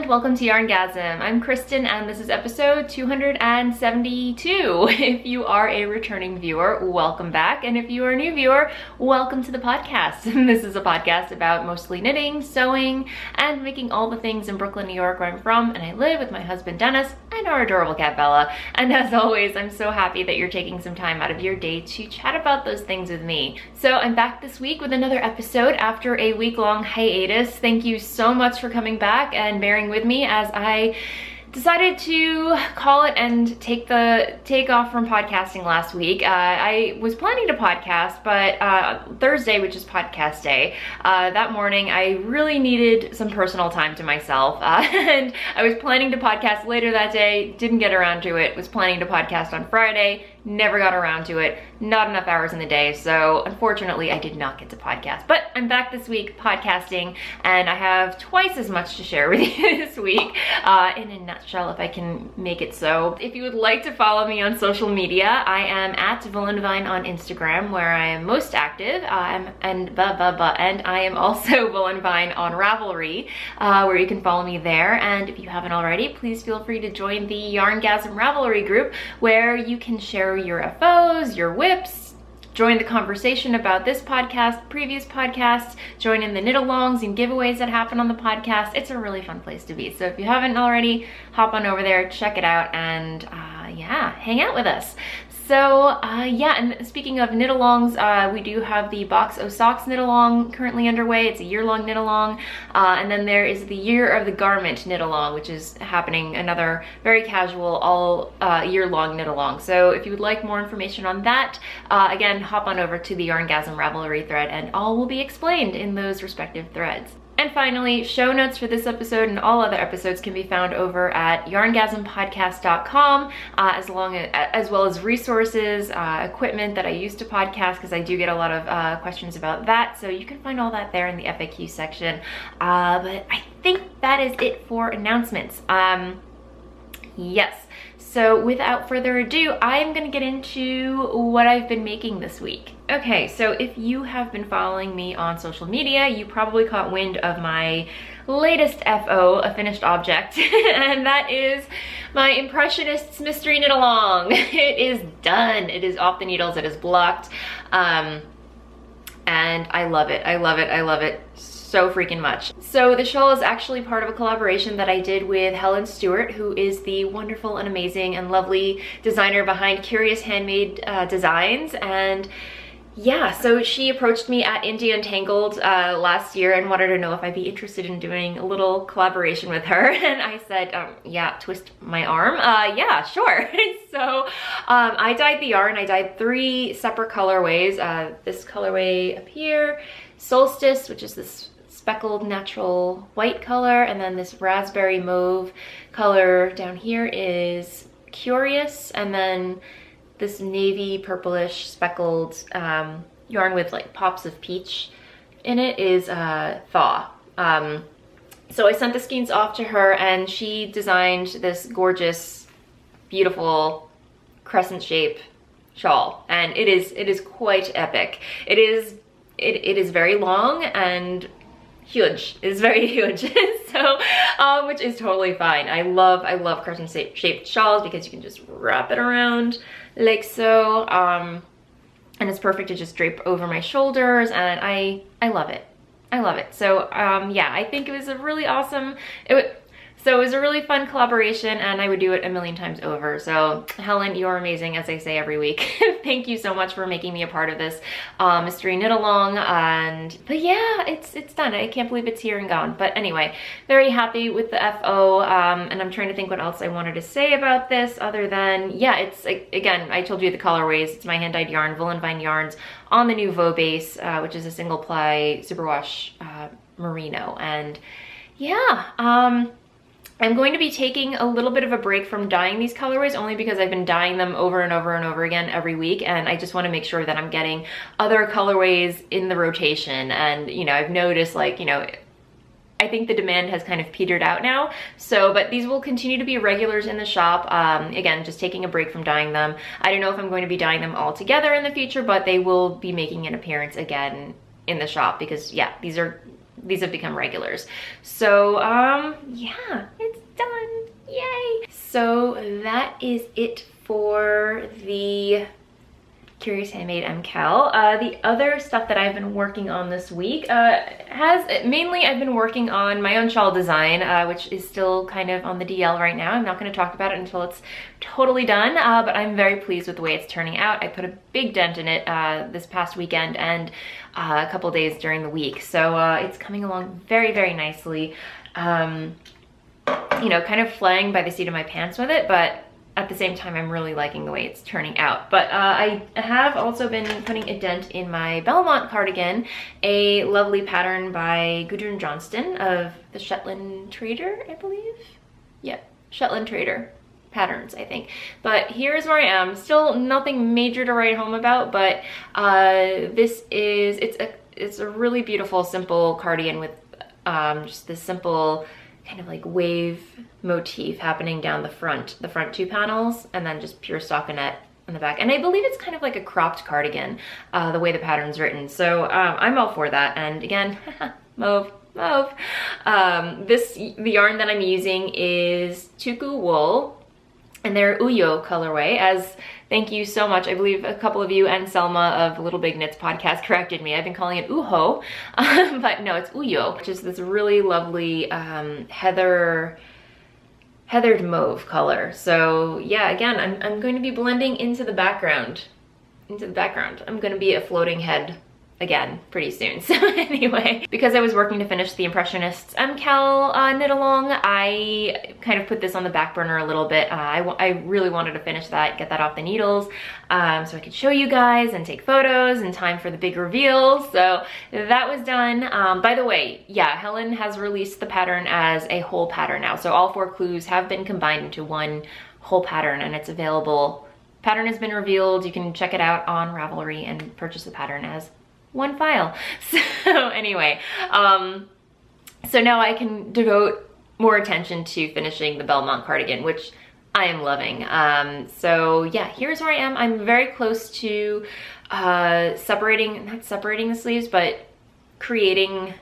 and welcome to YarnGasm. I'm Kristen and this is episode 272. If you are a returning viewer, welcome back. And if you are a new viewer, welcome to the podcast. This is a podcast about mostly knitting, sewing, and making all the things in Brooklyn, New York, where I'm from. And I live with my husband, Dennis, and our adorable cat, Bella. And as always, I'm so happy that you're taking some time out of your day to chat about those things with me. So I'm back this week with another episode after a week-long hiatus. Thank you so much for coming back and bearing with me as I decided to call it and take off from podcasting last week. I was planning to podcast, but Thursday, which is podcast day, that morning I really needed some personal time to myself, and I was planning to podcast later that day, didn't get around to it, was planning to podcast on Friday, never got around to it, not enough hours in the day, so unfortunately I did not get to podcast. But I'm back this week podcasting, and I have twice as much to share with you this week, in a nutshell, if I can make it so. If you would like to follow me on social media, I am at Voolenvine on Instagram, where I am most active, and I am also Voolenvine on Ravelry, where you can follow me there. And if you haven't already, please feel free to join the YarnGasm Ravelry group, where you can share your FOs, your whips, join the conversation about this podcast, previous podcasts, join in the knit-alongs and giveaways that happen on the podcast. It's a really fun place to be. So if you haven't already, hop on over there, check it out, and yeah, hang out with us. So yeah, and speaking of knit-alongs, we do have the Box O Socks knit-along currently underway. It's a year-long knit-along, and then there is the Year of the Garment knit-along, which is happening, another very casual, all year-long knit-along. So if you would like more information on that, again, hop on over to the YarnGasm Ravelry thread, and all will be explained in those respective threads. And finally, show notes for this episode and all other episodes can be found over at yarngasmpodcast.com, as well as resources, equipment that I use to podcast, because I do get a lot of questions about that. So you can find all that there in the FAQ section. But I think that is it for announcements. Yes. So without further ado, I'm gonna get into what I've been making this week. Okay, so if you have been following me on social media, you probably caught wind of my latest FO, a finished object, and that is my Impressionists mystery knit along. It is done, it is off the needles, it is blocked, and I love it, I love it, I love it so freaking much. So the shawl is actually part of a collaboration that I did with Helen Stewart, who is the wonderful and amazing and lovely designer behind Curious Handmade Designs. And yeah, so she approached me at Indie Untangled last year and wanted to know if I'd be interested in doing a little collaboration with her. And I said, yeah, twist my arm. Yeah, sure. So I dyed the yarn. I dyed 3 separate colorways. This colorway up here, Solstice, which is this speckled natural white color, and then this raspberry mauve color down here is Curious, and then this navy purplish speckled yarn with like pops of peach in it is Thaw. So I sent the skeins off to her, and she designed this gorgeous, beautiful crescent shape shawl, and it is quite epic. It is very long and huge. It's very huge. So which is totally fine. I love crescent shaped shawls because you can just wrap it around like so, and it's perfect to just drape over my shoulders, and I love it. I love it. So yeah, I think it was a really awesome, so it was a really fun collaboration, and I would do it a million times over. So Helen, you're amazing, as I say every week. Thank you so much for making me a part of this mystery knit along. But yeah, it's done. I can't believe it's here and gone. But anyway, very happy with the FO, and I'm trying to think what else I wanted to say about this other than, yeah, it's, again, I told you the colorways. It's my hand-dyed yarn, Voolenvine yarns, on the Nouveau base, which is a single ply superwash merino. And yeah, I'm going to be taking a little bit of a break from dyeing these colorways, only because I've been dyeing them over and over and over again every week, and I just want to make sure that I'm getting other colorways in the rotation. And you know, I've noticed, like, you know, I think the demand has kind of petered out now. So, but these will continue to be regulars in the shop. Again, just taking a break from dyeing them. I don't know if I'm going to be dyeing them all together in the future, but they will be making an appearance again in the shop, because yeah, these are these have become regulars. So yeah, it's done, yay. So that is it for the Curious Handmade MKAL. The other stuff that I've been working on this week mainly I've been working on my own shawl design, which is still kind of on the DL right now. I'm not going to talk about it until it's totally done, but I'm very pleased with the way it's turning out. I put a big dent in it this past weekend and a couple days during the week, so it's coming along very, very nicely. You know, kind of flying by the seat of my pants with it, but at the same time, I'm really liking the way it's turning out. But I have also been putting a dent in my Belmont cardigan, a lovely pattern by Gudrun Johnston of the Shetland Trader, I believe. Yeah, Shetland Trader patterns, I think. But here's where I am. Still nothing major to write home about, but it's a really beautiful, simple cardigan with just this simple kind of like wave motif happening down the front two panels, and then just pure stockinette on the back. And I believe it's kind of like a cropped cardigan, the way the pattern's written. So I'm all for that. And again, mauve. The yarn that I'm using is Tuku wool, and their Uyo colorway. As thank you so much. I believe a couple of you and Selma of Little Big Knits podcast corrected me. I've been calling it Uho, but no, it's Uyo, which is this really lovely heathered mauve color. So yeah, again, I'm going to be blending into the background. I'm going to be a floating head again pretty soon. So anyway, because I was working to finish the Impressionists MKAL knit along, I kind of put this on the back burner a little bit. I really wanted to finish that, get that off the needles, so I could show you guys and take photos in time for the big reveal. So that was done. By the way, yeah, Helen has released the pattern as a whole pattern now. So all 4 clues have been combined into one whole pattern, and it's available. Pattern has been revealed. You can check it out on Ravelry and purchase the pattern as one file. So anyway, so now I can devote more attention to finishing the Belmont cardigan, which I am loving. So yeah, here's where I am. I'm very close to not separating the sleeves, but I'm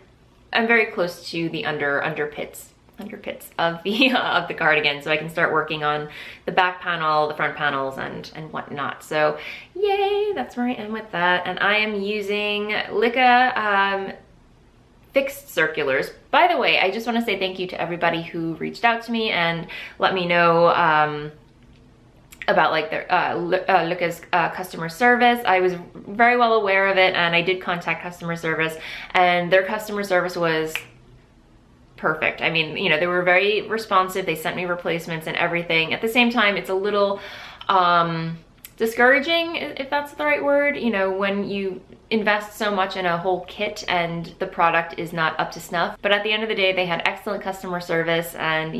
very close to the underpits of the cardigan, so I can start working on the back panel, the front panels, and whatnot. So yay, that's where I am with that. And I am using Licca fixed circulars. By the way, I just want to say thank you to everybody who reached out to me and let me know about like their Licca's customer service. I was very well aware of it, and I did contact customer service, and their customer service was perfect. I mean, you know, they were very responsive. They sent me replacements and everything. At the same time, it's a little discouraging, if that's the right word, you know, when you invest so much in a whole kit and the product is not up to snuff. But at the end of the day, they had excellent customer service, and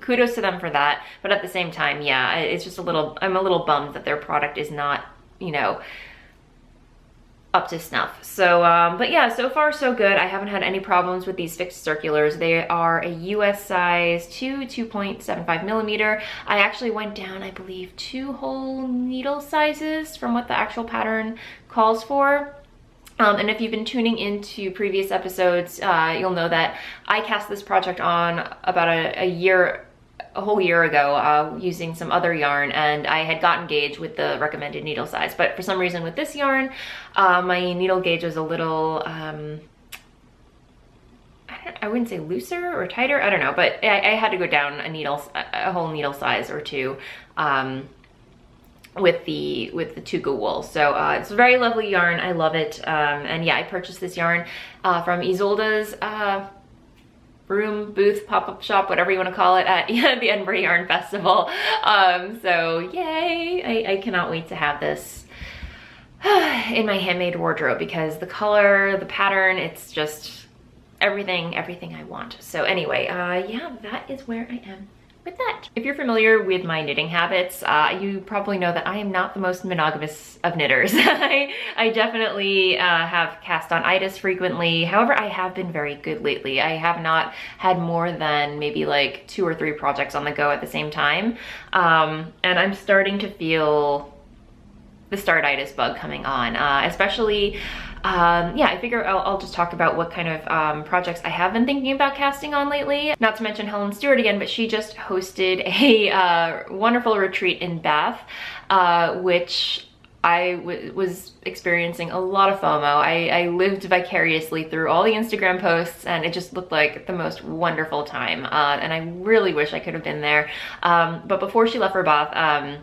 kudos to them for that. But at the same time, yeah, it's just I'm a little bummed that their product is not, you know, up to snuff. So but yeah, so far so good. I haven't had any problems with these fixed circulars. They are a US size 2.75 millimeter. I actually went down, I believe, 2 whole needle sizes from what the actual pattern calls for. And if you've been tuning into previous episodes, you'll know that I cast this project on about a whole year ago using some other yarn, and I had gotten gauge with the recommended needle size. But for some reason with this yarn, my needle gauge was a little, I wouldn't say looser or tighter, I don't know, but I had to go down a whole needle size or two with the Tuku wool. So it's a very lovely yarn. I love it. And yeah, I purchased this yarn from Isolde's room, booth, pop-up shop, whatever you want to call it, at the Edinburgh Yarn Festival. So yay, I cannot wait to have this in my handmade wardrobe, because the color, the pattern, it's just everything I want. So anyway, yeah, that is where I am with that. If you're familiar with my knitting habits, you probably know that I am not the most monogamous of knitters. I definitely have cast on itis frequently. However, I have been very good lately. I have not had more than maybe like 2 or 3 projects on the go at the same time. And I'm starting to feel the startitis bug coming on, especially, yeah, I figure I'll just talk about what kind of projects I have been thinking about casting on lately. Not to mention Helen Stewart again, but she just hosted a wonderful retreat in Bath, which I was experiencing a lot of FOMO. I lived vicariously through all the Instagram posts, and it just looked like the most wonderful time. And I really wish I could have been there. But before she left for Bath,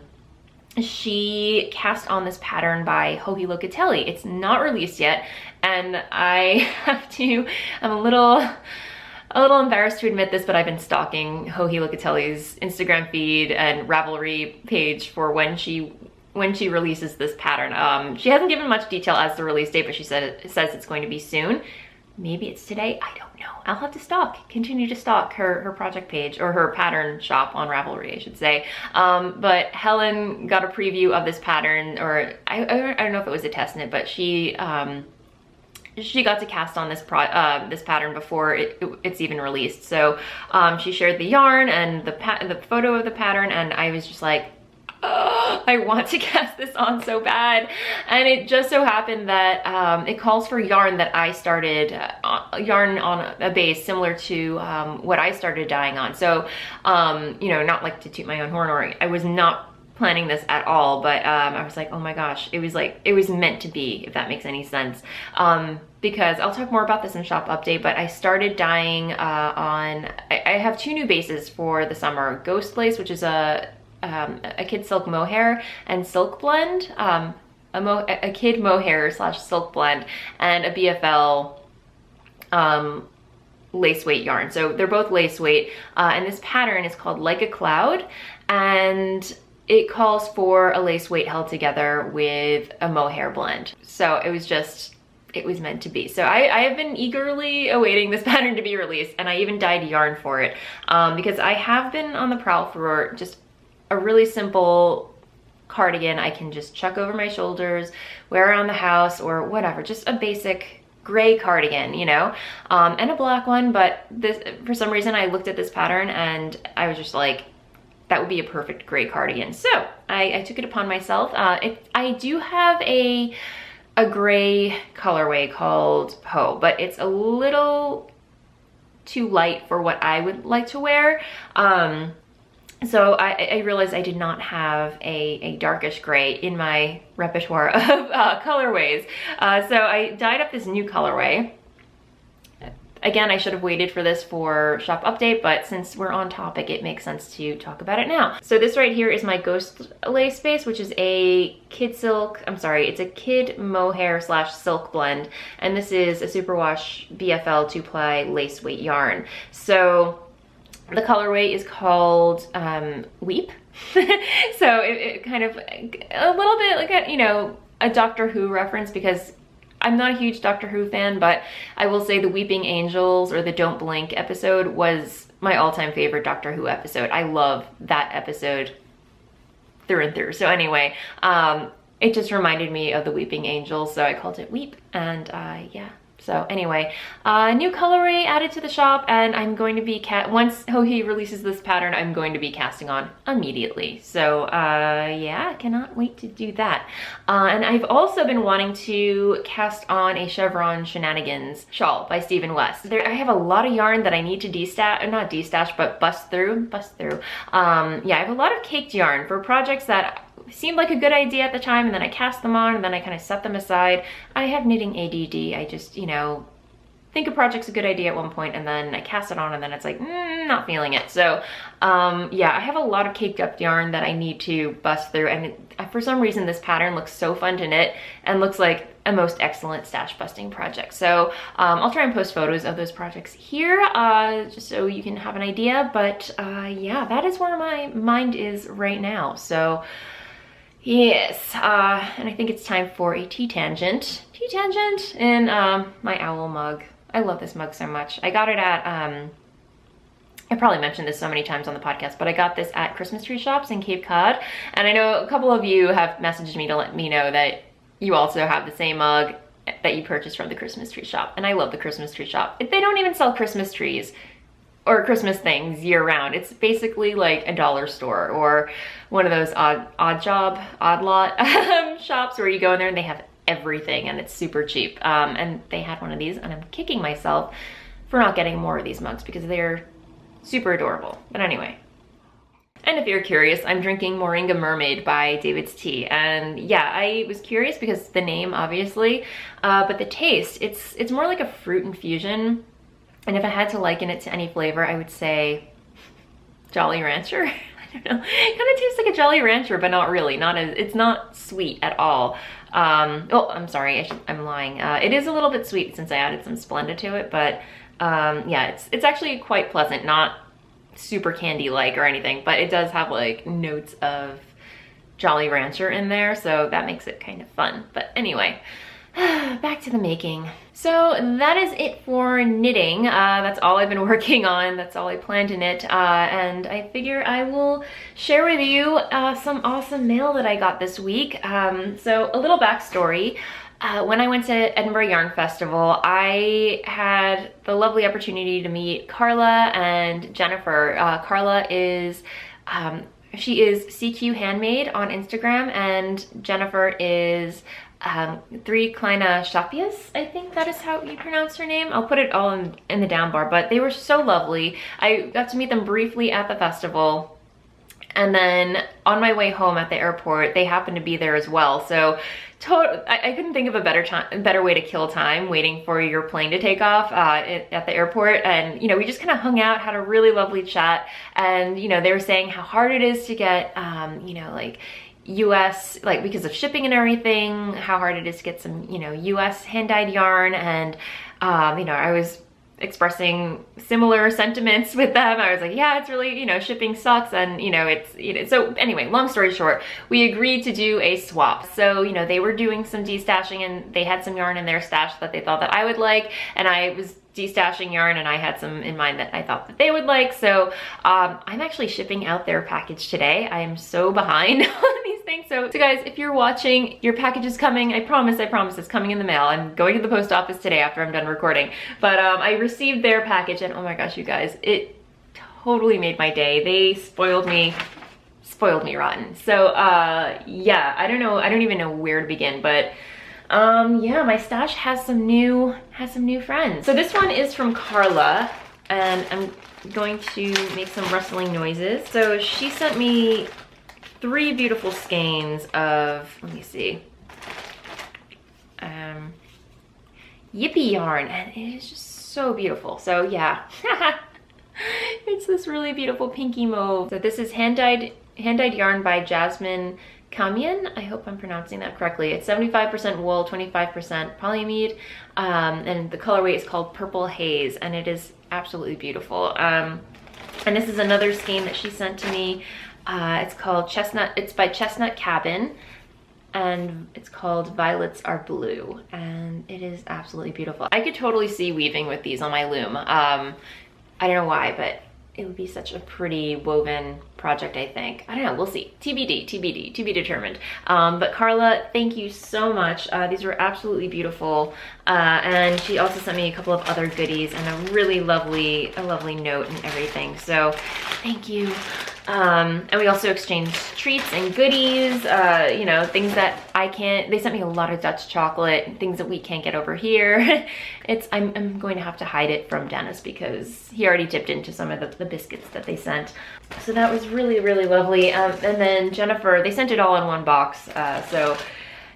she cast on this pattern by Joji Locatelli. It's not released yet, and I have to, I'm a little embarrassed to admit this, but I've been stalking Joji Locatelli's Instagram feed and Ravelry page for when she releases this pattern. She hasn't given much detail as the release date, but she says it's going to be soon. Maybe it's today, I don't know. I'll have to continue to stalk her project page, or her pattern shop on Ravelry, I should say. But Helen got a preview of this pattern, or I don't know if it was a test knit, but she got to cast on this pattern before it's even released. So she shared the yarn and the photo of the pattern, and I was just like, oh, I want to cast this on so bad. And it just so happened that it calls for yarn that I started, yarn on a base similar to what I started dyeing on. So, you know, not like to toot my own horn, or I was not planning this at all, but I was like, oh my gosh, it was meant to be, if that makes any sense. Because I'll talk more about this in shop update, but I started dyeing I have two new bases for the summer: Ghost Lace, which is a kid silk mohair and silk blend, a kid mohair / silk blend, and a BFL lace weight yarn. So they're both lace weight, and this pattern is called Like a Cloud, and it calls for a lace weight held together with a mohair blend. So it was meant to be. So I have been eagerly awaiting this pattern to be released, and I even dyed yarn for it, because I have been on the prowl for just a really simple cardigan I can just chuck over my shoulders, wear around the house, or whatever, just a basic gray cardigan, you know, and a black one. But this, for some reason, I looked at this pattern and I was just like, that would be a perfect gray cardigan. So I took it upon myself. I do have a gray colorway called Po, but it's a little too light for what I would like to wear. So I realized I did not have a darkish gray in my repertoire of colorways. So I dyed up this new colorway. Again, I should have waited for this for shop update, but since we're on topic, it makes sense to talk about it now. So this right here is my Ghost Lace base, which is a kid silk, it's a kid mohair / silk blend. And this is a superwash BFL 2-ply lace weight yarn. So the colorway is called Weep. So it kind of a little bit like a Doctor Who reference, because I'm not a huge Doctor Who fan, but I will say the Weeping Angels, or the Don't Blink episode, was my all-time favorite Doctor Who episode. I love that episode through and through. So anyway, it just reminded me of the Weeping Angels, so I called it Weep, and yeah. So anyway, new colorway added to the shop, and I'm going to be, once Joji releases this pattern, I'm going to be casting on immediately. So yeah, I cannot wait to do that. And I've also been wanting to cast on a Chevron Shenanigans shawl by Stephen West. I have a lot of yarn that I need to not destash, but bust through. Yeah, I have a lot of caked yarn for projects that seemed like a good idea at the time, and then I cast them on, and then I kind of set them aside. I have knitting ADD. I just, think a project's a good idea at one point, and then I cast it on, and then it's like, not feeling it. So yeah, I have a lot of caked up yarn that I need to bust through, and for some reason this pattern looks so fun to knit and looks like a most excellent stash busting project. So I'll try and post photos of those projects here, just so you can have an idea. But yeah, that is where my mind is right now. So yes, and I think it's time for a tea tangent in my owl mug. I love this mug so much. I got it at, I probably mentioned this so many times on the podcast, but I got this at Christmas tree shops in Cape Cod. And I know a couple of you have messaged me to let me know that you also have the same mug that you purchased from the Christmas tree shop. And I love the Christmas tree shop. If they don't even sell Christmas trees, or Christmas things year round. It's basically like a dollar store or one of those odd lot shops where you go in there and they have everything and it's super cheap. And they had one of these and I'm kicking myself for not getting more of these mugs because they're super adorable. But anyway. And if you're curious, I'm drinking Moringa Mermaid by David's Tea. And yeah, I was curious because the name, obviously, but the taste, it's more like a fruit infusion. And if I had to liken it to any flavor, I would say Jolly Rancher. I don't know. It kind of tastes like a Jolly Rancher, but not really. It's not sweet at all. Oh, I'm sorry, I'm lying. It is a little bit sweet since I added some Splenda to it, but yeah, it's actually quite pleasant, not super candy-like or anything, but it does have like notes of Jolly Rancher in there, so that makes it kind of fun. But anyway, back to the making. So that is it for knitting. That's all I've been working on. That's all I plan to knit. And I figure I will share with you some awesome mail that I got this week. So a little backstory. When I went to Edinburgh Yarn Festival, I had the lovely opportunity to meet Carla and Jennifer. Carla is, she is CQ Handmade on Instagram, and Jennifer is 3 Kleine Schaapjes, I think that is how you pronounce her name. I'll put it all in the down bar, but they were so lovely. I got to meet them briefly at the festival. And then on my way home at the airport, they happened to be there as well. So I couldn't think of a better way to kill time waiting for your plane to take off at the airport. And, you know, we just kind of hung out, had a really lovely chat. And, you know, they were saying how hard it is to get, you know, like US, like because of shipping and everything, how hard it is to get some, you know, US hand-dyed yarn. And, you know, I was expressing similar sentiments with them. I was like, yeah, it's really, you know, shipping sucks, and you know, it's, you know, so anyway, long story short, we agreed to do a swap. So, you know, they were doing some destashing and they had some yarn in their stash that they thought that I would like, and I was destashing yarn and I had some in mind that I thought that they would like. So I'm actually shipping out their package today. I am so behind on these things. So guys, if you're watching, your package is coming. I promise it's coming in the mail. I'm going to the post office today after I'm done recording. But I received their package and oh my gosh, you guys, it totally made my day. They spoiled me rotten. So yeah, I don't know, I don't even know where to begin, but yeah, my stash has some new friends. So this one is from Carla, and I'm going to make some rustling noises. So she sent me 3 beautiful skeins of, let me see, Yippee yarn, and it is just so beautiful. So yeah, it's this really beautiful pinky mauve. So this is hand-dyed yarn by Jasmine Kamian. I hope I'm pronouncing that correctly. It's 75% wool, 25% polyamide, and the colorway is called Purple Haze, and it is absolutely beautiful. And this is another skein that she sent to me. It's called Chestnut. It's by Chestnut Cabin, and it's called Violets Are Blue, and it is absolutely beautiful. I could totally see weaving with these on my loom. I don't know why, but it would be such a pretty woven project, I think. I don't know, we'll see. TBD, to be determined. But Carla, thank you so much. These were absolutely beautiful. And she also sent me a couple of other goodies and a really lovely note and everything. So thank you. And we also exchanged treats and goodies, you know, things that I can't, they sent me a lot of Dutch chocolate, things that we can't get over here. I'm going to have to hide it from Dennis because he already tipped into some of the biscuits that they sent. So that was really, really lovely. And then Jennifer, they sent it all in one box. So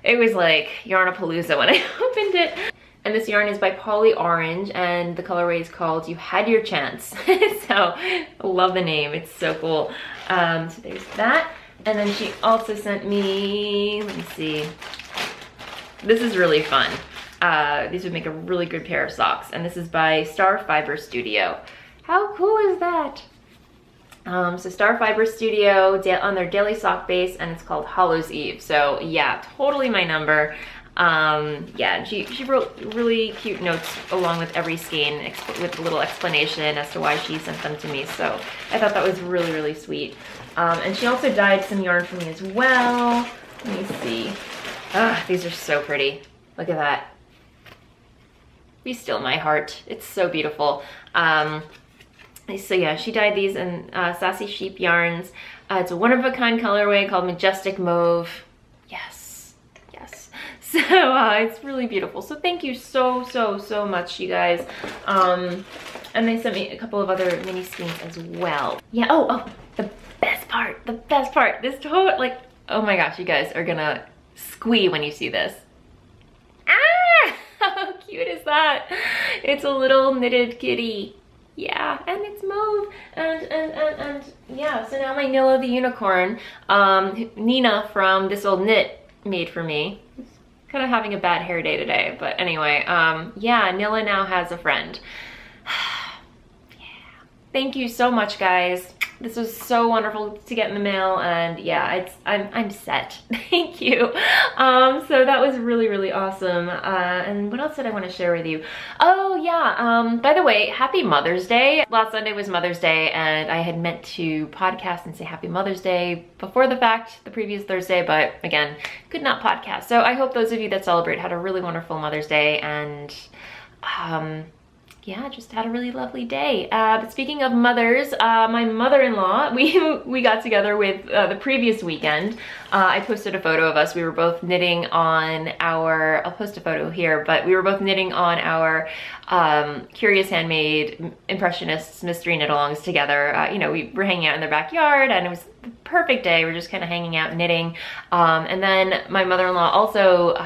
it was like Yarnapalooza when I opened it. And this yarn is by Polly Orange, and the colorway is called You Had Your Chance. So I love the name, it's so cool. So there's that. And then she also sent me, let me see. This is really fun. These would make a really good pair of socks. And this is by Star Fiber Studio. How cool is that? So Star Fiber Studio on their daily sock base, and it's called Hollow's Eve. So yeah, totally my number. Yeah, she wrote really cute notes along with every skein with a little explanation as to why she sent them to me. So I thought that was really, really sweet. And she also dyed some yarn for me as well. Let me see. Ah, these are so pretty. Look at that. Be still my heart. It's so beautiful. So yeah, she dyed these in Sassy Sheep yarns. It's a one-of-a-kind colorway called Majestic Mauve. Yes, yes. So it's really beautiful. So thank you so much, you guys. And they sent me a couple of other mini skeins as well. Yeah, oh, the best part. This tote, like, oh my gosh, you guys are gonna squee when you see this. Ah, how cute is that? It's a little knitted kitty. Yeah, and it's mauve, and yeah, so now my Nilla the unicorn, Nina from This Old Knit made for me. Kind of having a bad hair day today, but anyway, yeah, Nilla now has a friend. Yeah. Thank you so much, guys. This was so wonderful to get in the mail, and yeah, I'm set. Thank you. So that was really awesome. And what else did I want to share with you? Oh yeah, by the way, happy Mother's Day. Last Sunday was Mother's Day, and I had meant to podcast and say happy Mother's Day before the fact, the previous Thursday, but again, could not podcast. So I hope those of you that celebrate had a really wonderful Mother's Day, and yeah, just had a really lovely day. But speaking of mothers, my mother-in-law, we got together with the previous weekend. I posted a photo of us. We were both knitting on our, I'll post a photo here, but we were both knitting on our Curious Handmade Impressionists mystery knit-alongs together. You know, we were hanging out in their backyard, and it was the perfect day. We're just kind of hanging out knitting. And then my mother-in-law also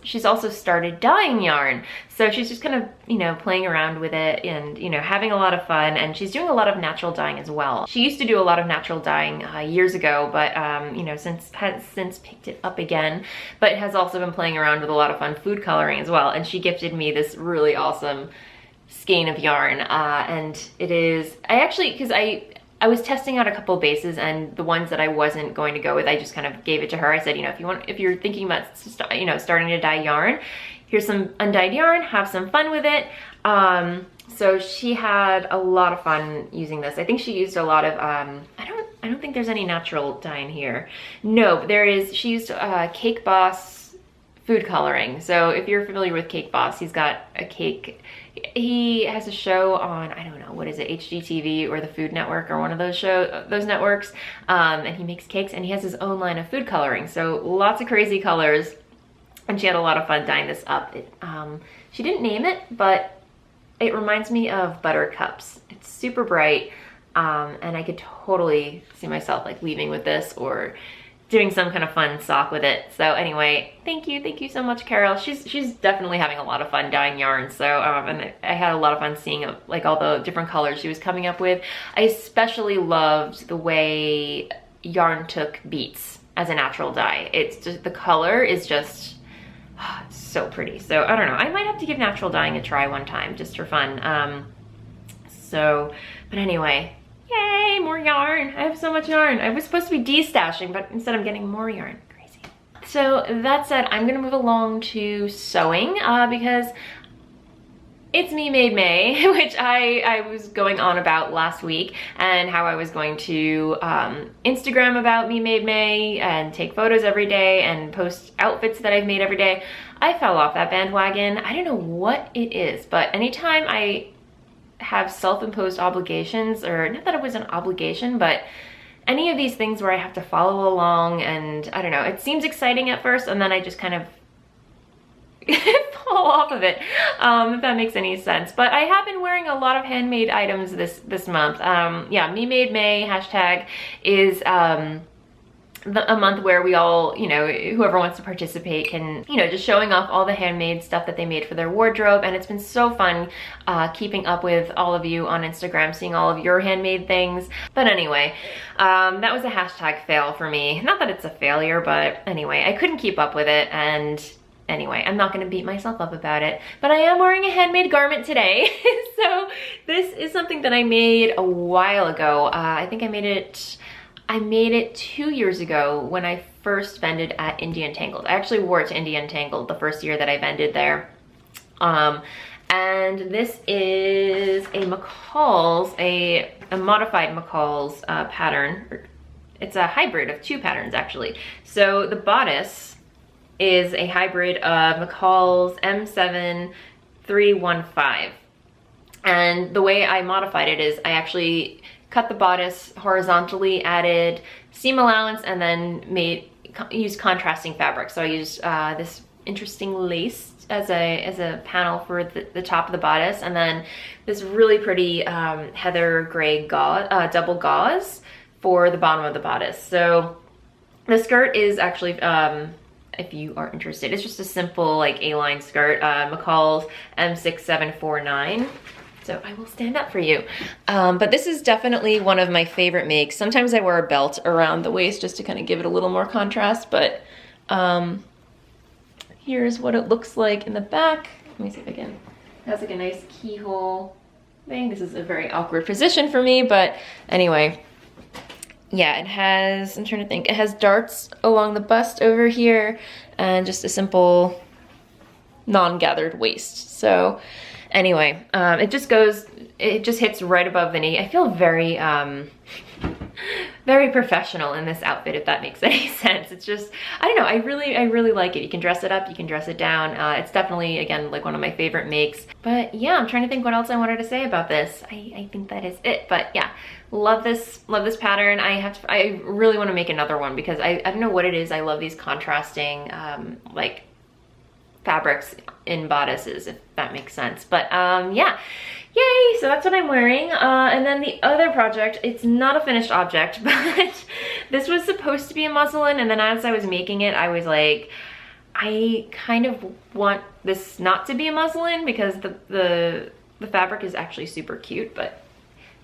she's also started dyeing yarn. So she's just kind of, you know, playing around with it and, you know, having a lot of fun. And she's doing a lot of natural dyeing as well. She used to do a lot of natural dyeing years ago, but, you know, has since picked it up again, but has also been playing around with a lot of fun food coloring as well. And she gifted me this really awesome skein of yarn. And it is, because I was testing out a couple of bases, and the ones that I wasn't going to go with, I just kind of gave it to her. I said, you know, if you're thinking about, you know, starting to dye yarn, here's some undyed yarn, have some fun with it. So she had a lot of fun using this. I think she used a lot of, I don't think there's any natural dye in here. No, but there is, she used Cake Boss food coloring. So if you're familiar with Cake Boss, he's got a cake, he has a show on, I don't know, what is it, HGTV or the Food Network or one of those networks, and he makes cakes, and he has his own line of food coloring. So lots of crazy colors. And she had a lot of fun dyeing this up. She didn't name it, but it reminds me of Buttercups. It's super bright, and I could totally see myself like leaving with this or doing some kind of fun sock with it. So anyway, thank you so much, Carol. She's definitely having a lot of fun dyeing yarn. So and I had a lot of fun seeing like all the different colors she was coming up with. I especially loved the way Yarn Took beats as a natural dye. It's just, the color is just so pretty. So I don't know, I might have to give natural dyeing a try one time just for fun. But anyway, yay, more yarn. I have so much yarn. I was supposed to be de-stashing, but instead I'm getting more yarn. Crazy. So that said, I'm gonna move along to sewing because it's Me Made May, which I was going on about last week, and how I was going to Instagram about Me Made May and take photos every day and post outfits that I've made every day. I fell off that bandwagon. I don't know what it is, but anytime I have self-imposed obligations, or not that it was an obligation, but any of these things where I have to follow along, and I don't know, it seems exciting at first, and then I just kind of fall off of it, if that makes any sense. But I have been wearing a lot of handmade items this month. Yeah, Me Made May hashtag is a month where we all, you know, whoever wants to participate can, you know, just showing off all the handmade stuff that they made for their wardrobe. And it's been so fun keeping up with all of you on Instagram, seeing all of your handmade things. But anyway, that was a hashtag fail for me. Not that it's a failure, but anyway, I couldn't keep up with it. And anyway, I'm not going to beat myself up about it, but I am wearing a handmade garment today. So this is something that I made a while ago. I think I made it 2 years ago when I first vended at Indie Untangled. I actually wore it to Indie Untangled the first year that I vended there. And this is a McCall's, a modified McCall's pattern. It's a hybrid of two patterns actually. So the bodice is a hybrid of McCall's M7315. And the way I modified it is I actually cut the bodice horizontally, added seam allowance, and then used contrasting fabric. So I used this interesting lace as a panel for the top of the bodice, and then this really pretty heather gray gauze, double gauze for the bottom of the bodice. So the skirt is actually, if you are interested, it's just a simple like A-line skirt, MKAL's M6749. So I will stand up for you. But this is definitely one of my favorite makes. Sometimes I wear a belt around the waist just to kind of give it a little more contrast, but here's what it looks like in the back. Let me see if I can. It has like a nice keyhole thing. This is a very awkward position for me, but anyway. Yeah, it has, I'm trying to think, it has darts along the bust over here and just a simple non-gathered waist. So anyway, it just hits right above the knee. I feel very, very professional in this outfit, if that makes any sense. It's just, I don't know, I really like it. You can dress it up, you can dress it down. It's definitely, again, like one of my favorite makes. But yeah, I'm trying to think what else I wanted to say about this. I think that is it, but yeah. Love this pattern. I really want to make another one because I don't know what it is. I love these contrasting like fabrics in bodices, if that makes sense. But yeah, yay! So that's what I'm wearing. And then the other project, it's not a finished object, but this was supposed to be a muslin, and then as I was making it, I was like, I kind of want this not to be a muslin because the fabric is actually super cute, but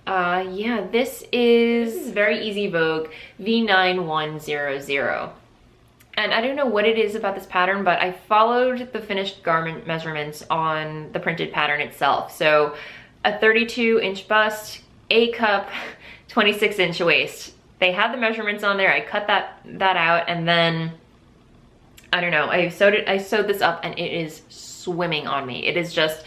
yeah, this is Very Easy Vogue V9100. And I don't know what it is about this pattern, but I followed the finished garment measurements on the printed pattern itself. So a 32-inch bust, A cup, 26-inch waist. They had the measurements on there. I cut that out, and then I don't know, I sewed this up, and it is swimming on me. It is just,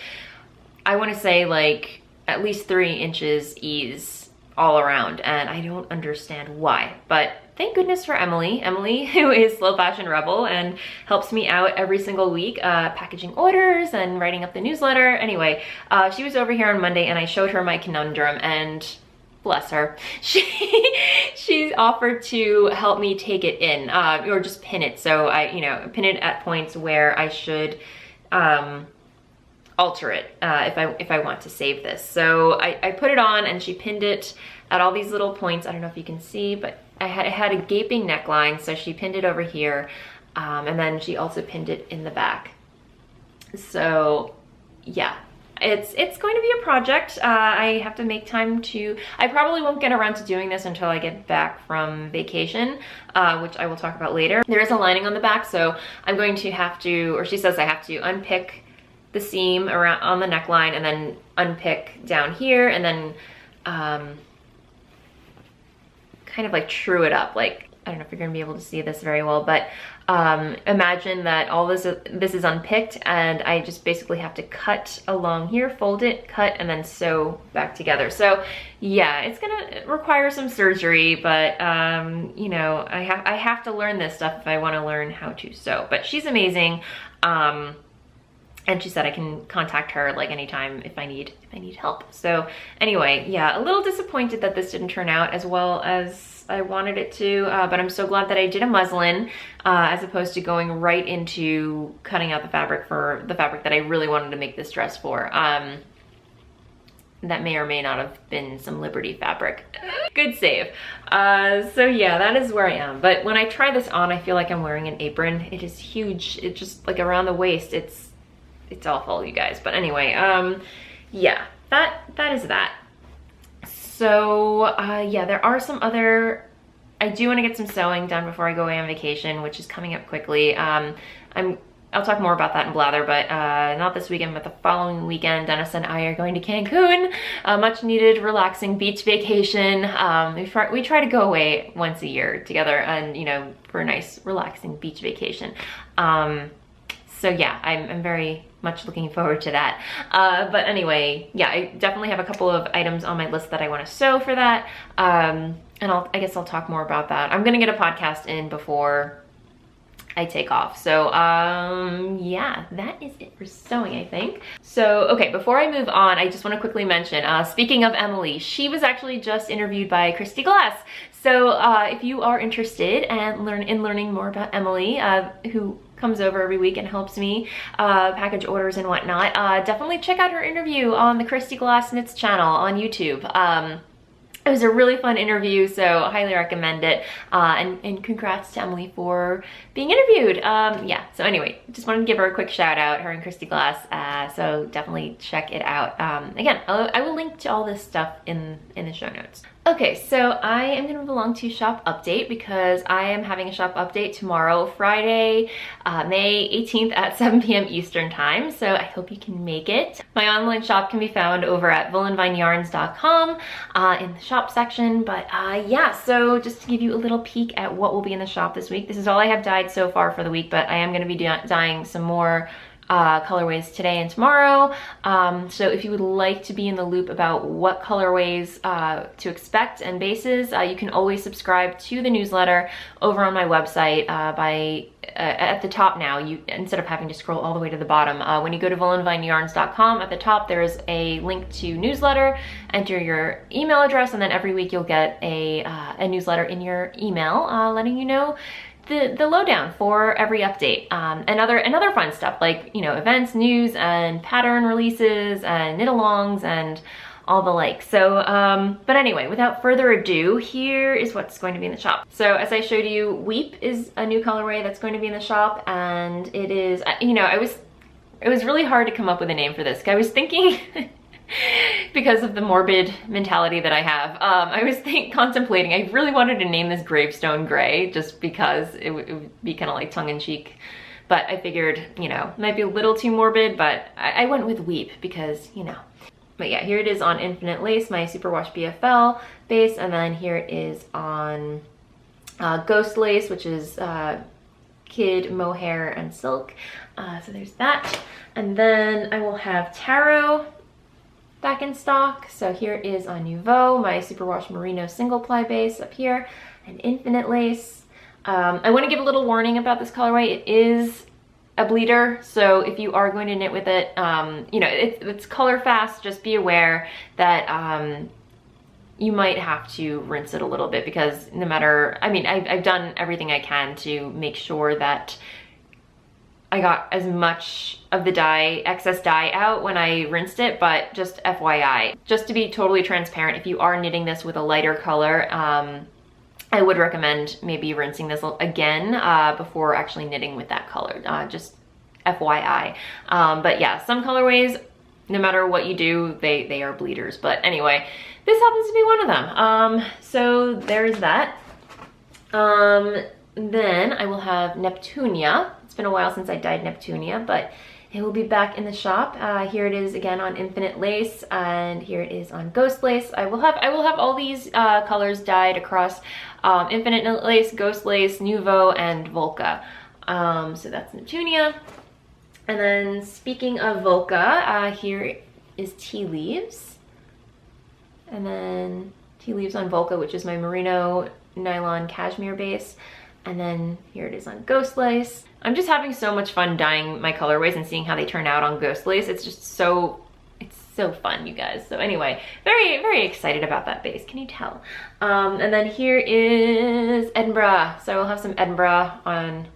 I want to say like at least 3 inches ease all around, and I don't understand why, but thank goodness for Emily, who is Slow Fashion Rebel and helps me out every single week, packaging orders and writing up the newsletter. Anyway, she was over here on Monday, and I showed her my conundrum, and bless her, she offered to help me take it in, or just pin it. So I, pin it at points where I should, alter it if I want to save this. So I put it on, and she pinned it at all these little points. I don't know if you can see, but it had a gaping neckline, so she pinned it over here, and then she also pinned it in the back. So yeah, it's going to be a project. I have to make time I probably won't get around to doing this until I get back from vacation, which I will talk about later. There is a lining on the back, so I'm going to have to, or she says I have to unpick the seam around on the neckline and then unpick down here, and then kind of like true it up. Like, I don't know if you're gonna be able to see this very well, but imagine that all this is unpicked, and I just basically have to cut along here, fold it, cut, and then sew back together. So yeah, it's gonna require some surgery, but I have to learn this stuff if I want to learn how to sew. But she's amazing. And she said I can contact her like anytime if I need help. So anyway, yeah, a little disappointed that this didn't turn out as well as I wanted it to, but I'm so glad that I did a muslin as opposed to going right into cutting out the fabric for the fabric that I really wanted to make this dress for. That may or may not have been some Liberty fabric. Good save. So yeah, that is where I am. But when I try this on, I feel like I'm wearing an apron. It is huge. It's just like around the waist. It's awful, you guys. But anyway, yeah, that is that. So yeah, there are some other, I do want to get some sewing done before I go away on vacation, which is coming up quickly. I'll talk more about that in Blather, but not this weekend, but the following weekend, Dennis and I are going to Cancun, a much needed relaxing beach vacation. We try to go away once a year together, and for a nice relaxing beach vacation. So yeah, I'm very much looking forward to that. But anyway, yeah, I definitely have a couple of items on my list that I want to sew for that. And I guess I'll talk more about that. I'm gonna get a podcast in before I take off. So yeah, that is it for sewing, I think. So okay, before I move on, I just want to quickly mention, speaking of Emily, she was actually just interviewed by Christy Glass. So if you are interested and learning more about Emily, who comes over every week and helps me package orders and whatnot, definitely check out her interview on the Christy Glass Knits channel on YouTube. It was a really fun interview, so I highly recommend it. And congrats to Emily for being interviewed. Yeah, so anyway, just wanted to give her a quick shout out, her and Christy Glass. So definitely check it out. Again, I will link to all this stuff in the show notes. Okay, so I am gonna move along to shop update because I am having a shop update tomorrow, Friday, May 18th at 7 p.m. Eastern time. So I hope you can make it. My online shop can be found over at voolenvineyarns.com in the shop section. But yeah, so just to give you a little peek at what will be in the shop this week. This is all I have dyed so far for the week, but I am gonna be dyeing some more colorways today and tomorrow. So if you would like to be in the loop about what colorways to expect and bases, you can always subscribe to the newsletter over on my website at the top now, instead of having to scroll all the way to the bottom. When you go to voolenvineyarns.com, at the top there's a link to newsletter. Enter your email address, and then every week you'll get a newsletter in your email letting you know the lowdown for every update, and other fun stuff like, you know, events, news, and pattern releases, and knit-alongs, and all the like. So, but anyway, without further ado, here is what's going to be in the shop. So as I showed you, Weep is a new colorway that's going to be in the shop, and it is, you know, it was really hard to come up with a name for this. I was thinking, because of the morbid mentality that I have, I was contemplating, I really wanted to name this Gravestone Gray just because it would be kind of like tongue-in-cheek, but I figured, you know, it might be a little too morbid, but I went with Weep because, you know. But yeah, here it is on Infinite Lace, my Superwash BFL base, and then here it is on Ghost Lace, which is Kid Mohair and Silk. So there's that. And then I will have Taro back in stock. So here is on Nouveau, my Superwash Merino single ply base up here, and Infinite Lace. I want to give a little warning about this colorway. It is a bleeder, so if you are going to knit with it, you know, it's color fast. Just be aware that you might have to rinse it a little bit, because no matter, I mean, I've done everything I can to make sure that I got as much of the dye, excess dye out when I rinsed it, but just FYI. Just to be totally transparent, if you are knitting this with a lighter color, I would recommend maybe rinsing this again before actually knitting with that color, just FYI. But yeah, some colorways, no matter what you do, they are bleeders. But anyway, this happens to be one of them. So there's that. Then I will have Neptunia. It's been a while since I dyed Neptunia, but it will be back in the shop. Here it is again on Infinite Lace, and here it is on Ghost Lace. I will have all these colors dyed across Infinite Lace, Ghost Lace, Nouveau, and Volca. So that's Neptunia. And then speaking of Volca, here is Tea Leaves. And then Tea Leaves on Volca, which is my Merino Nylon Cashmere base. And then here it is on Ghost Lace. I'm just having so much fun dyeing my colorways and seeing how they turn out on Ghost Lace. It's just so fun, you guys. So anyway, very, very excited about that base. Can you tell? And then here is Edinburgh. So I will have some Edinburgh on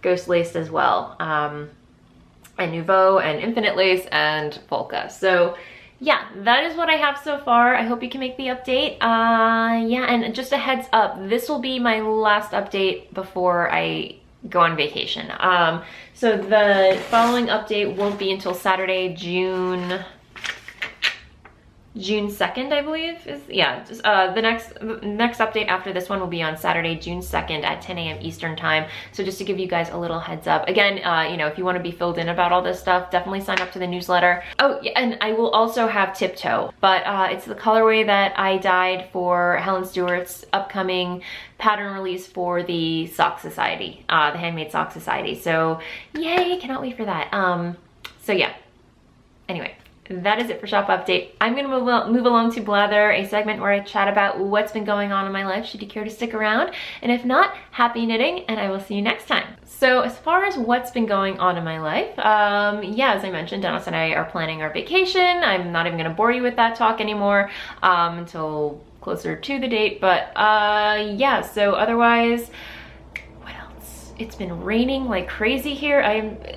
Ghost Lace as well. And Nouveau and Infinite Lace and Volca. So yeah, that is what I have so far. I hope you can make the update. Yeah, and just a heads up, this will be my last update before I go on vacation. So the following update won't be until Saturday, June 2nd, I believe. The next update after this one will be on Saturday, June 2nd at 10 a.m. Eastern time. So just to give you guys a little heads up. Again, you know, if you want to be filled in about all this stuff, definitely sign up to the newsletter. Oh, yeah, and I will also have Tiptoe, but it's the colorway that I dyed for Helen Stewart's upcoming pattern release for the Sock Society, the Handmade Sock Society. So yay, cannot wait for that. So yeah, anyway. that is it for shop update. I'm gonna move along to Blather, a segment where I chat about what's been going on in my life, should you care to stick around. And if not, happy knitting, and I will see you next time. So as far as what's been going on in my life, yeah, as I mentioned, Dennis and I are planning our vacation. I'm not even gonna bore you with that talk anymore until closer to the date, but yeah, so otherwise, it's been raining like crazy here.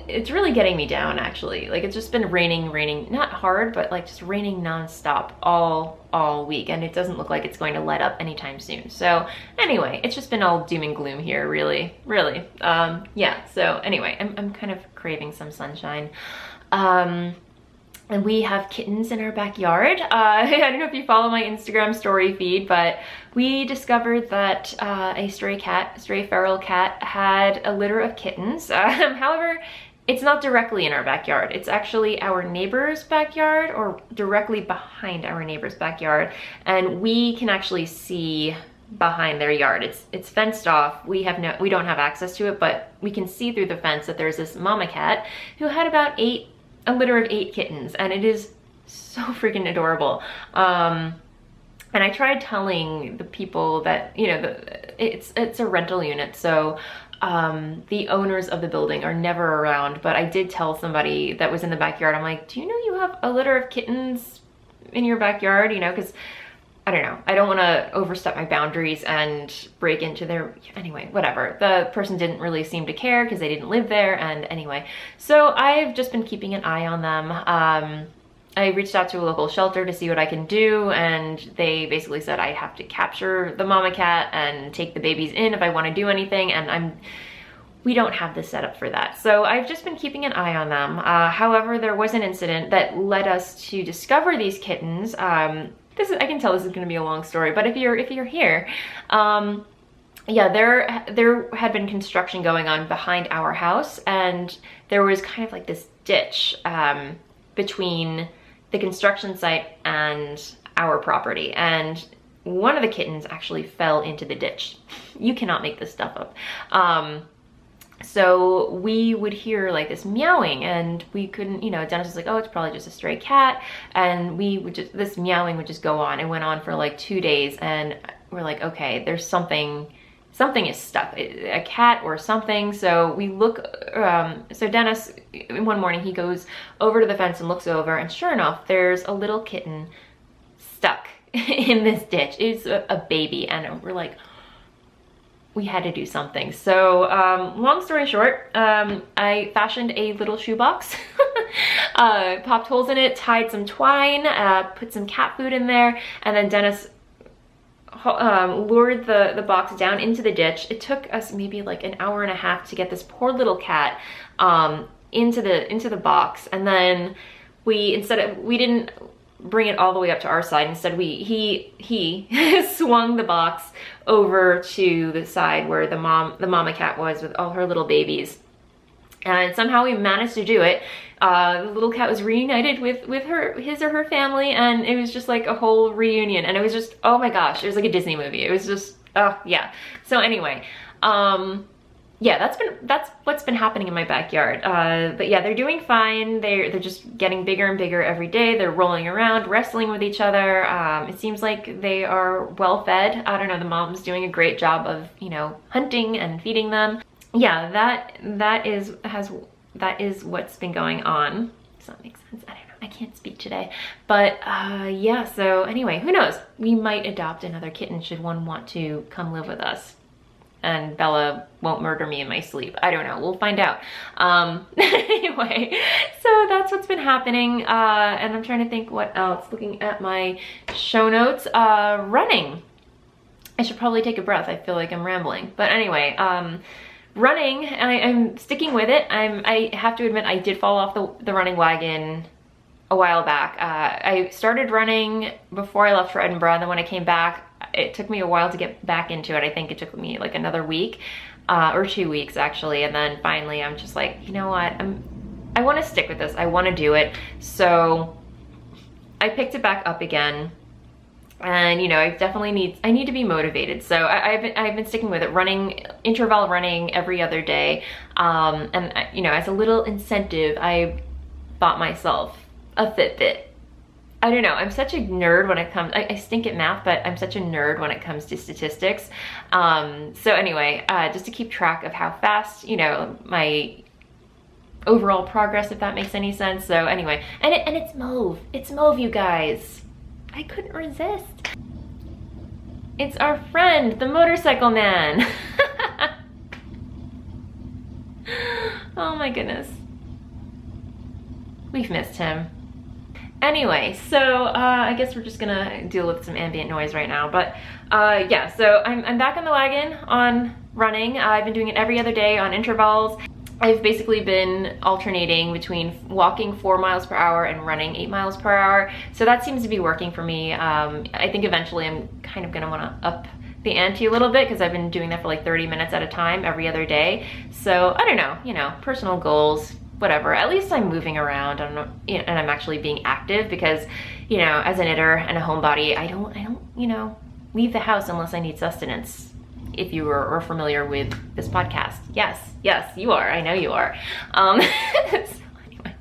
It's really getting me down, actually. Like, it's just been raining, not hard, but like just raining nonstop all week, and it doesn't look like it's going to let up anytime soon. So anyway, it's just been all doom and gloom here, really. Yeah, so anyway, I'm kind of craving some sunshine. And we have kittens in our backyard. I don't know if you follow my Instagram story feed, but we discovered that a stray feral cat had a litter of kittens. However, it's not directly in our backyard. It's actually our neighbor's backyard, or directly behind our neighbor's backyard. And we can actually see behind their yard. It's fenced off. We don't have access to it, but we can see through the fence that there's this mama cat who had about a litter of 8 kittens, and it is so freaking adorable. And I tried telling the people that, you know, it's a rental unit, so the owners of the building are never around, but I did tell somebody that was in the backyard, I'm like, do you know you have a litter of kittens in your backyard? You know, because I don't know, I don't want to overstep my boundaries and break into their, anyway, whatever. The person didn't really seem to care because they didn't live there, and anyway. So I've just been keeping an eye on them. I reached out to a local shelter to see what I can do, and they basically said I have to capture the mama cat and take the babies in if I want to do anything, and we don't have the setup for that. So I've just been keeping an eye on them. However, there was an incident that led us to discover these kittens. I can tell this is going to be a long story, but if you're here, yeah, there had been construction going on behind our house, and there was kind of like this ditch between the construction site and our property, and one of the kittens actually fell into the ditch. You cannot make this stuff up. So we would hear like this meowing, and we couldn't, you know, Dennis was like, oh, it's probably just a stray cat. And this meowing would just go on. It went on for like 2 days, and we're like, okay, there's something is stuck, a cat or something. So we look, so Dennis, one morning he goes over to the fence and looks over, and sure enough, there's a little kitten stuck in this ditch. It's a baby, and we're like, we had to do something. So long story short, I fashioned a little shoebox, popped holes in it, tied some twine, put some cat food in there, and then Dennis lured the box down into the ditch. It took us maybe like an hour and a half to get this poor little cat into the box, and then we didn't bring it all the way up to our side. Instead, he swung the box over to the side where the mama cat was with all her little babies, and somehow we managed to do it. The little cat was reunited with his or her family, and it was just like a whole reunion, and it was just, oh my gosh, it was like a Disney movie. It was just, yeah. So anyway, yeah, that's what's been happening in my backyard. But yeah, they're doing fine. They're just getting bigger and bigger every day. They're rolling around, wrestling with each other. It seems like they are well fed. I don't know, the mom's doing a great job of, you know, hunting and feeding them. Yeah, that is what's been going on. Does that make sense? I don't know, I can't speak today. But yeah, so anyway, who knows? We might adopt another kitten should one want to come live with us, and Bella won't murder me in my sleep. I don't know, we'll find out. Anyway, so that's what's been happening, and I'm trying to think what else. Looking at my show notes, running. I should probably take a breath. I feel like I'm rambling, but anyway, running, I'm sticking with it. I have to admit, I did fall off the running wagon a while back. I started running before I left for Edinburgh, and then when I came back, it took me a while to get back into it. I think it took me like another week, or 2 weeks actually, and then finally I'm just like, you know what, I want to stick with this. I want to do it. So I picked it back up again, and you know, I need to be motivated. So I've been sticking with it, running, interval running every other day, and you know, as a little incentive, I bought myself a Fitbit. I don't know, I'm such a nerd when it comes, I stink at math, but I'm such a nerd when it comes to statistics. So anyway, just to keep track of how fast, you know, my overall progress, if that makes any sense. So anyway, and it's mauve. It's mauve, you guys. I couldn't resist. It's our friend, the motorcycle man. Oh my goodness. We've missed him. Anyway, so I guess we're just gonna deal with some ambient noise right now. But yeah, so I'm back on the wagon on running. I've been doing it every other day on intervals. I've basically been alternating between walking 4 miles per hour and running 8 miles per hour. So that seems to be working for me. I think eventually I'm kind of gonna wanna up the ante a little bit because I've been doing that for like 30 minutes at a time every other day. So I don't know, you know, personal goals, whatever. At least I'm moving around and I'm actually being active because, you know, as a knitter and a homebody, I don't, you know, leave the house unless I need sustenance. If you are familiar with this podcast. Yes, you are. I know you are. So anyway,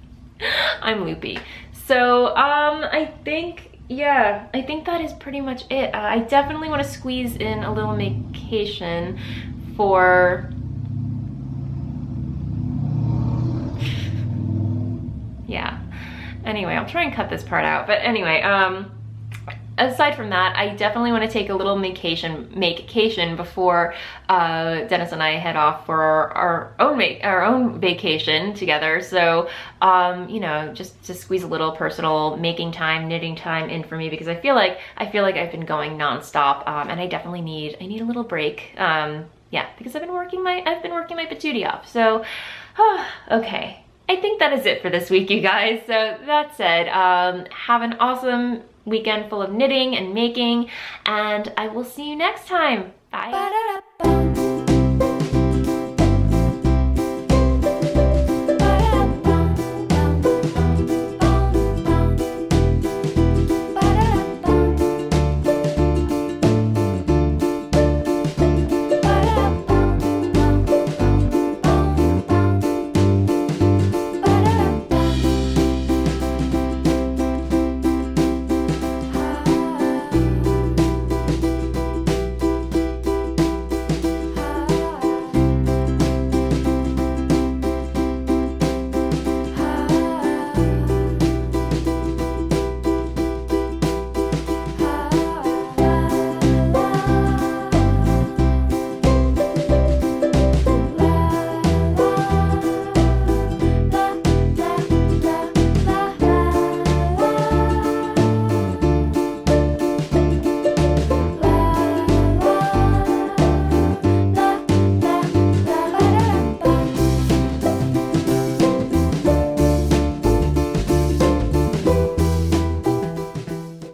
I'm loopy. So I think, yeah, I think that is pretty much it. I definitely want to squeeze in a little vacation for, yeah. Anyway, I'll try and cut this part out. But anyway, aside from that, I definitely want to take a little vacation before Dennis and I head off for our own vacation together. So, you know, just to squeeze a little personal making time, knitting time in for me because I feel like I've been going nonstop, and I definitely need a little break. Yeah, because I've been working my patootie off. So, okay. I think that is it for this week, you guys. So that said, have an awesome weekend full of knitting and making, and I will see you next time. Bye.